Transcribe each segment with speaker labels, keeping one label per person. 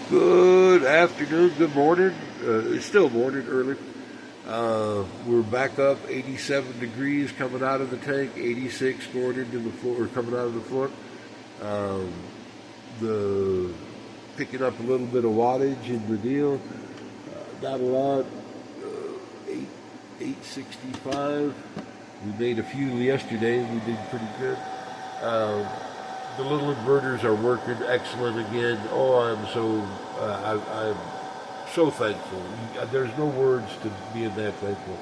Speaker 1: Good afternoon, good morning. It's still morning, early. We're back up 87 degrees coming out of the tank, 86 going into the floor, or coming out of the floor. Um, the Picking up a little bit of wattage in the deal. Not a lot. 865. We made a few yesterday. We did pretty good. Um, the little inverters are working excellent again. Oh, I'm so thankful. There's no words to being that thankful.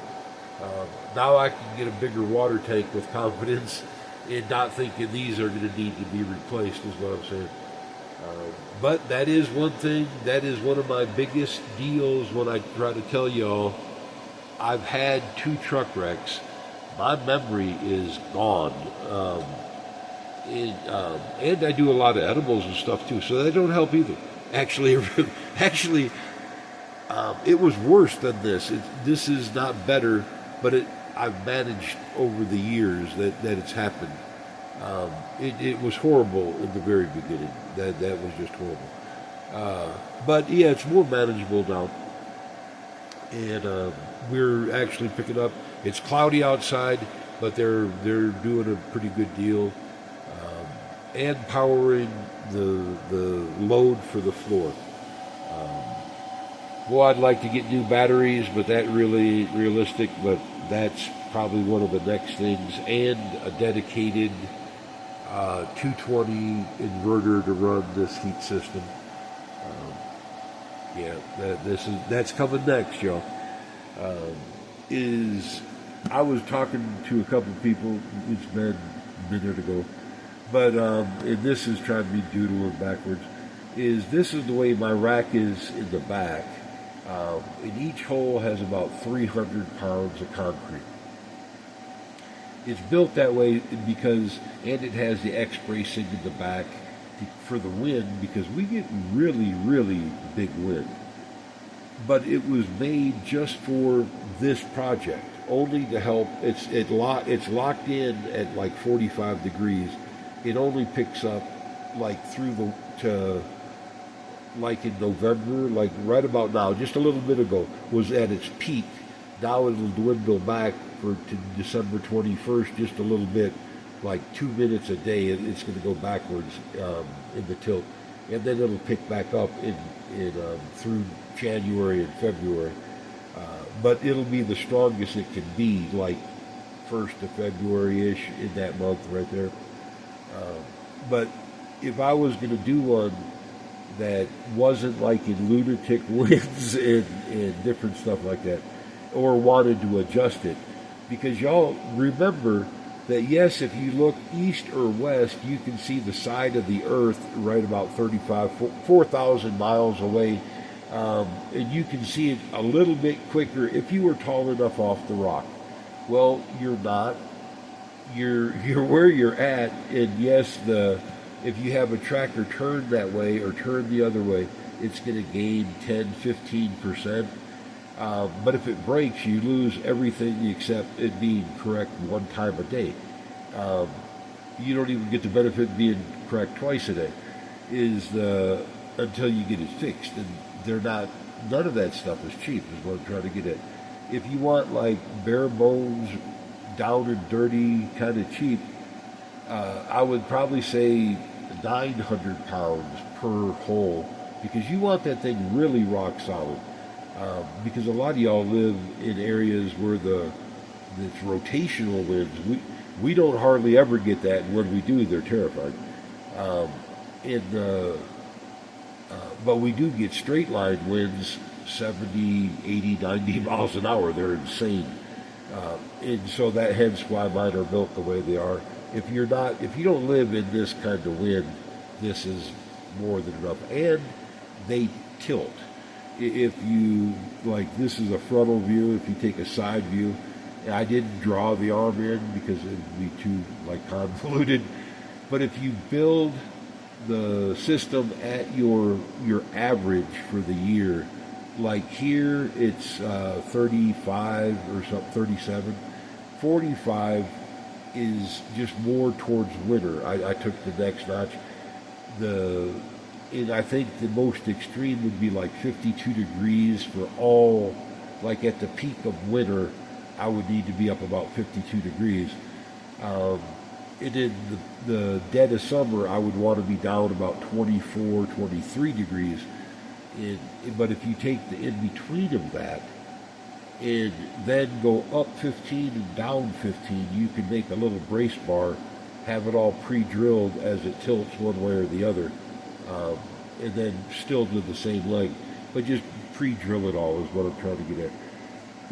Speaker 1: Now I can get a bigger water tank with confidence and not thinking these are going to need to be replaced, is what I'm saying. But that is one thing, that is one of my biggest deals when I try to tell y'all I've had 2 truck wrecks. My memory is gone. And I do a lot of edibles and stuff too, so they don't help either. Actually, actually, it was worse than this. This is not better, but I've managed over the years that it's happened. It was horrible in the very beginning. That was just horrible. But yeah, it's more manageable now, and we're actually picking up. It's cloudy outside, but they're doing a pretty good deal, and powering the load for the floor. Well, I'd like to get new batteries, but that really realistic. But that's probably one of the next things, and a dedicated 220 inverter to run this heat system. Yeah, that's coming next, y'all. Is I was talking to a couple of people. It's been a minute ago, but and this is trying to be doodling backwards. This is the way my rack is in the back, and each hole has about 300 pounds of concrete. It's built that way because, and it has the X bracing in the back for the wind, because we get really, really big wind. But it was made just for this project, only to help. It's locked in at like 45 degrees. It only picks up like like in November, like right about now, just a little bit ago, was at its peak. Now it'll dwindle back to December 21st, just a little bit, like 2 minutes a day. It's going to go backwards in the tilt, and then it'll pick back up in through January and February. But it'll be the strongest it can be, like 1st of February-ish, in that month right there. But if I was going to do one that wasn't like in lunatic winds and different stuff like that, or wanted to adjust it, because y'all remember that, yes, if you look east or west, you can see the side of the earth right about 4,000 miles away, and you can see it a little bit quicker if you were tall enough off the rock. Well, you're not. You're where you're at, and yes, if you have a tractor turned that way or turned the other way, it's going to gain 10-15%. But if it breaks, you lose everything except it being correct one time a day. You don't even get the benefit of being correct twice a day, until you get it fixed. And none of that stuff is cheap, is what I'm trying to get at. If you want like bare bones, down and dirty, kind of cheap, I would probably say 900 pounds per hole, because you want that thing really rock solid. Because a lot of y'all live in areas where it's rotational winds. We don't hardly ever get that, and when we do, they're terrifying. But we do get straight line winds, 70, 80, 90 miles an hour. They're insane. And so hence why mine are built the way they are. If you don't live in this kind of wind, this is more than enough. And they tilt. If you, like, this is a frontal view. If you take a side view, and I didn't draw the arm in because it would be too convoluted. But if you build the system at your average for the year, like here it's 35 or something, 37, 45 is just more towards winter. I took the next notch. And I think the most extreme would be like 52 degrees for all, like at the peak of winter, I would need to be up about 52 degrees. Um, and in the dead of summer, I would want to be down about 24, 23 degrees. And, but if you take the in between of that and then go up 15 and down 15, you can make a little brace bar, have it all pre-drilled as it tilts one way or the other, um, and then still do the same length. But just pre-drill it all is what I'm trying to get at.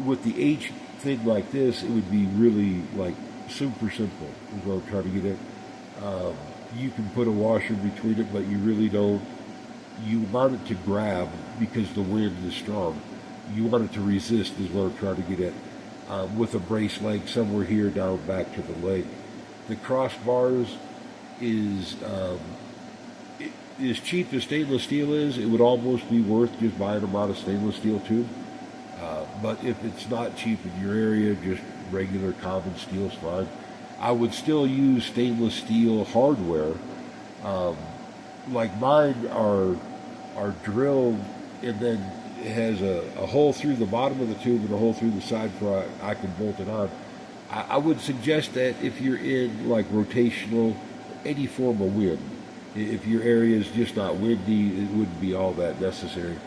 Speaker 1: With the H thing like this, it would be really like super simple is what I'm trying to get at. You can put a washer between it, but you really don't. You want it to grab because the wind is strong. You want it to resist is what I'm trying to get at. With a brace length somewhere here down back to the leg. The crossbars is as cheap as stainless steel is. It would almost be worth just buying them out of stainless steel tube. But if it's not cheap in your area, just regular common steel's fine. I would still use stainless steel hardware. Um, like mine are drilled, and then it has a hole through the bottom of the tube and a hole through the side for I can bolt it on. I would suggest that if you're in like rotational, any form of wind, if your area is just not windy, it wouldn't be all that necessary.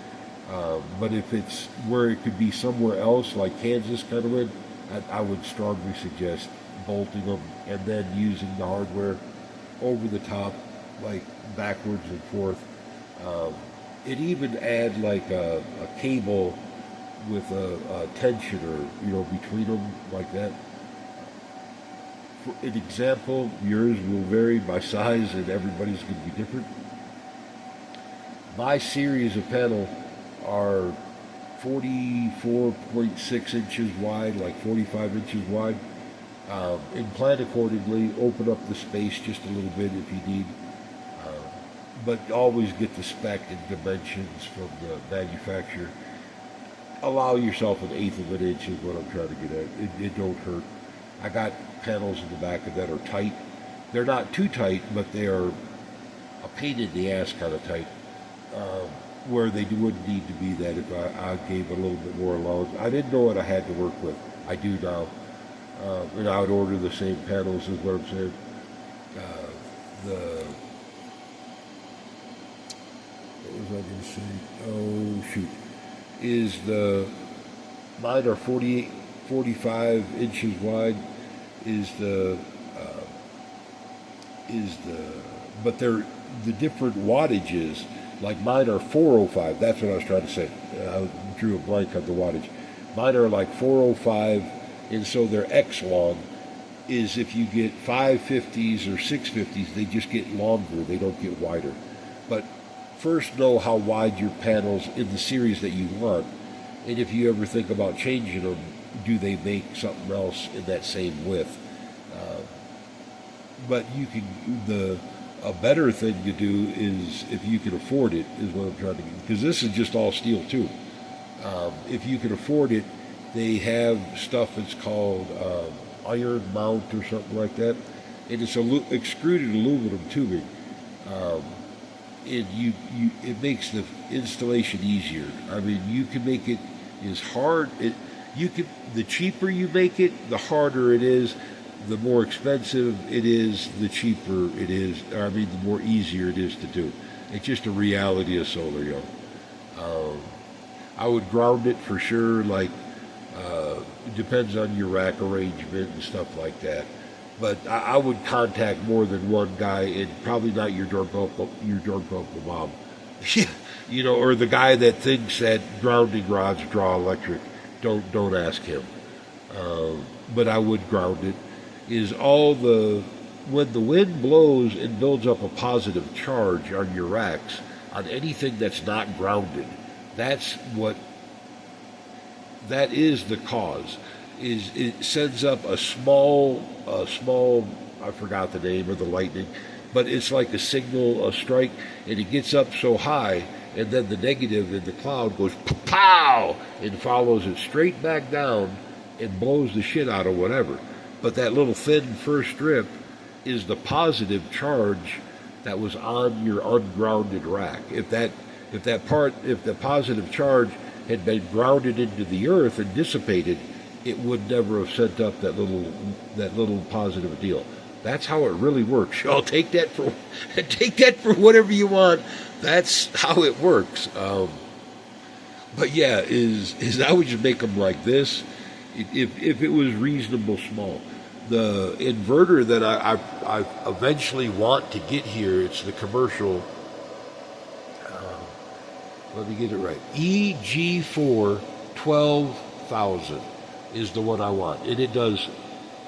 Speaker 1: But if it's where it could be somewhere else, like Kansas kind of wind, I would strongly suggest bolting them and then using the hardware over the top, like backwards and forth. It even add like a cable with a tensioner, between them like that. For an example, yours will vary by size and everybody's going to be different. My series of panel are 44.6 inches wide, like 45 inches wide. And plan accordingly, open up the space just a little bit if you need. But always get the spec and dimensions from the manufacturer. Allow yourself an eighth of an inch is what I'm trying to get at. It don't hurt. I got panels in the back of that are tight. They're not too tight, but they are a pain in the ass kind of tight. Where they wouldn't need to be that if I gave a little bit more allowance. I didn't know what I had to work with. I do now. And I would order the same panels is what I'm saying. The What was I going to say? Oh, shoot. Mine are 48, 45 inches wide. But they're the different wattages. Like mine are 405. That's what I was trying to say. I drew a blank on the wattage. Mine are like 405, and so their X long is if you get 550s or 650s, they just get longer. They don't get wider. But first know how wide your panels in the series that you want, and if you ever think about changing them, do they make something else in that same width? But a better thing to do is, if you can afford it, is what I'm trying to get, because this is just all steel too. If you can afford it, they have stuff that's called iron mount or something like that, and it's extruded aluminum tubing. It makes the installation easier. I mean, you can make it as hard. The cheaper you make it, the harder it is. The more expensive it is, the cheaper it is. I mean, the more easier it is to do. It's just a reality of solar, I would ground it for sure. Like, it depends on your rack arrangement and stuff like that. But I would contact more than one guy, and probably not your drunk uncle mom, or the guy that thinks that grounding rods draw electric. Don't ask him. But I would ground it. When the wind blows and builds up a positive charge on your racks, on anything that's not grounded, that is the cause. It sends up a small, I forgot the name of the lightning, but it's like a signal, a strike, and it gets up so high, and then the negative in the cloud goes pow, and follows it straight back down and blows the shit out of whatever. But that little thin first strip is the positive charge that was on your ungrounded rack. If the positive charge had been grounded into the earth and dissipated, it would never have sent up that little positive deal. That's how it really works. Y'all take that for whatever you want. That's how it works. But yeah, is I would just make them like this. If it was reasonable small, the inverter that I eventually want to get here, it's the commercial. Let me get it right. EG4 12,000 is the one I want, and it does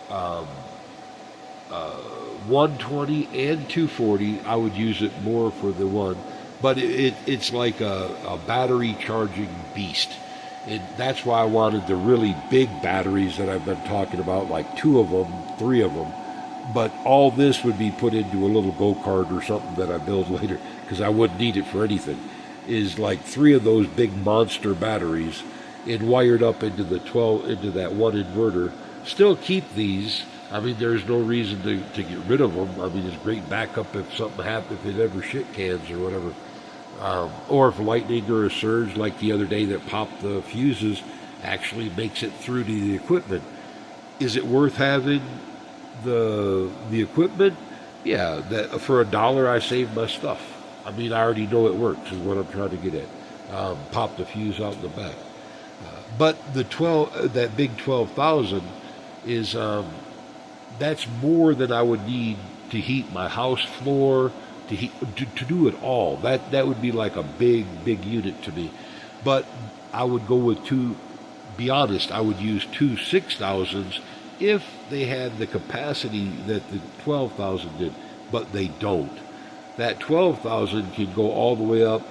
Speaker 1: 120 and 240. I would use it more for the one, but it's like a battery charging beast. And that's why I wanted the really big batteries that I've been talking about, like 2 of them, 3 of them. But all this would be put into a little go-kart or something that I build later, because I wouldn't need it for anything. Is like 3 of those big monster batteries and wired up into into that one inverter. Still keep these. I mean, there's no reason to get rid of them. I mean, it's great backup if something happens, if it ever shit cans or whatever. Or if lightning or a surge like the other day that popped the fuses actually makes it through to the equipment. Is it worth having the equipment? Yeah, that for $1 I save my stuff. I mean, I already know it works is what I'm trying to get at. Pop the fuse out in the back. But that big 12,000 is that's more than I would need to heat my house floor, to do it all. That would be like a big unit to me. But I would go with be honest, I would use 2 6,000s if they had the capacity that the 12,000 did, but they don't. That 12,000 can go all the way up.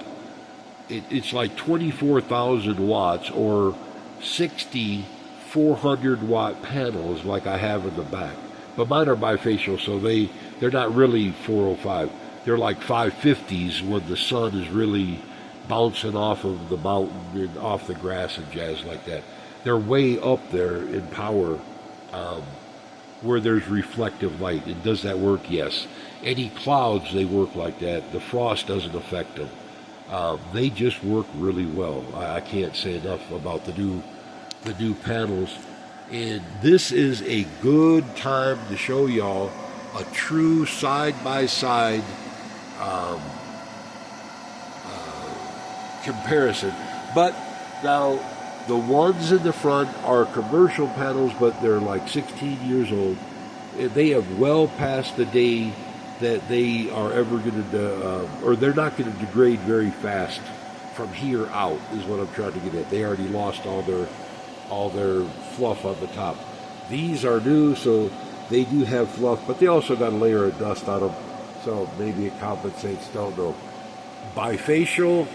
Speaker 1: It's like 24,000 watts or 60 400-watt panels like I have in the back. But mine are bifacial, so they're not really 405. They're like 550s when the sun is really bouncing off of the mountain and off the grass and jazz like that. They're way up there in power where there's reflective light. And does that work? Yes. Any clouds, they work like that. The frost doesn't affect them. They just work really well. I can't say enough about the new panels. And this is a good time to show y'all a true side-by-side comparison. But now the ones in the front are commercial panels, but they're like 16 years old. They have well past the day that they are ever going to, or they're not going to degrade very fast from here out, is what I'm trying to get at. They already lost all their fluff on the top. These are new, so they do have fluff, but they also got a layer of dust on them, so maybe it compensates, don't know. Bifacial,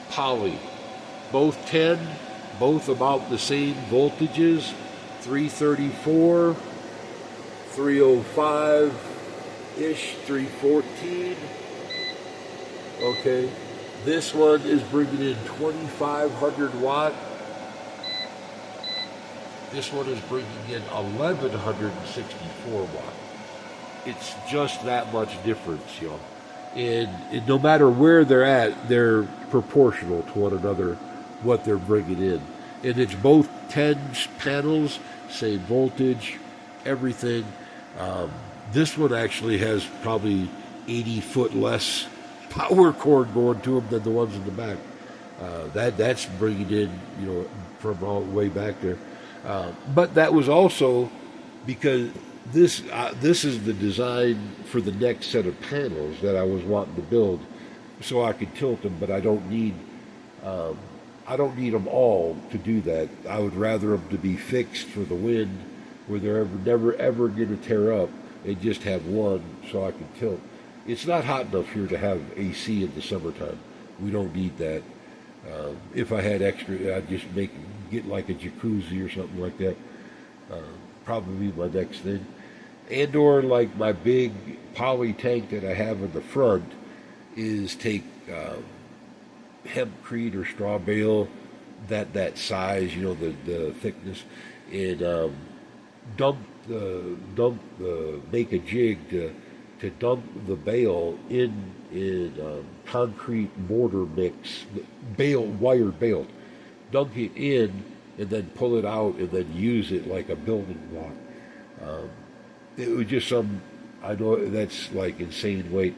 Speaker 1: poly, both 10, both about the same voltages, 334, 305-ish, 314. Okay, this one is bringing in 2,500 watt. This one is bringing in 1,164 watt. It's just that much difference, y'all. And no matter where they're at, they're proportional to one another, what they're bringing in. And it's both 10 panels, same voltage, everything. This one actually has probably 80 foot less power cord going to them than the ones in the back. That's bringing in, from all the way back there. But that was also because this is the design for the next set of panels that I was wanting to build, so I could tilt them. But I don't need them all to do that. I would rather them to be fixed for the wind, where they're never ever going to tear up, and just have one so I can tilt. It's not hot enough here to have AC in the summertime. We don't need that. If I had extra, I'd just get like a jacuzzi or something like that. Probably my next thing. And or like my big poly tank that I have in the front is take hempcrete or straw bale, that size, the thickness, and make a jig to to dunk the bale in concrete mortar mix, bale wired bale, dunk it in, and then pull it out and then use it like a building block. Um, it was just some, I know that's like insane weight,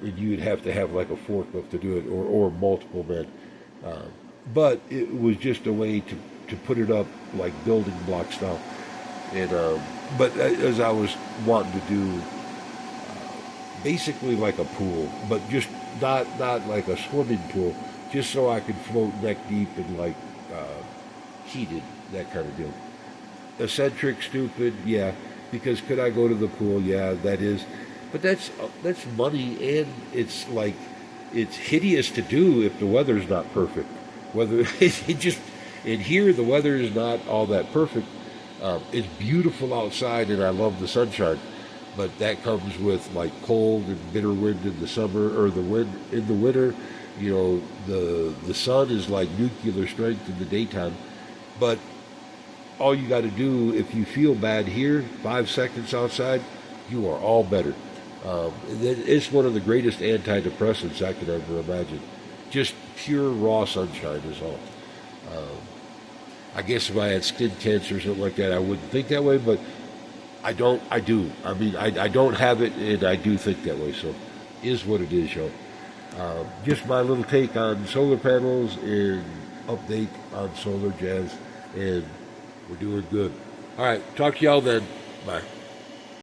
Speaker 1: and you'd have to have like a forklift to do it, or multiple men. Uh, but it was just a way to put it up like building block style. And but as I was wanting to do basically like a pool, but just not like a swimming pool, just so I could float neck deep and like heated, that kind of deal. Eccentric, stupid, yeah. Because could I go to the pool? Yeah, that is. But that's money, and it's like it's hideous to do if the weather's not perfect. Whether it just and here the weather is not all that perfect. It's beautiful outside, and I love the sunshine. But that comes with like cold and bitter wind in the summer, or the wind in the winter. You know, the sun is like nuclear strength in the daytime, but all you got to do if you feel bad here, 5 seconds outside, you are all better. It's one of the greatest antidepressants I could ever imagine. Just pure raw sunshine is all. Um, I guess if I had skin cancer or something like that, I wouldn't think that way, but I don't. I do. I mean, I don't have it, and I do think that way. So, is what it is, yo. Just my little take on solar panels and update on solar jazz, and we're doing good. All right, talk to y'all then. Bye.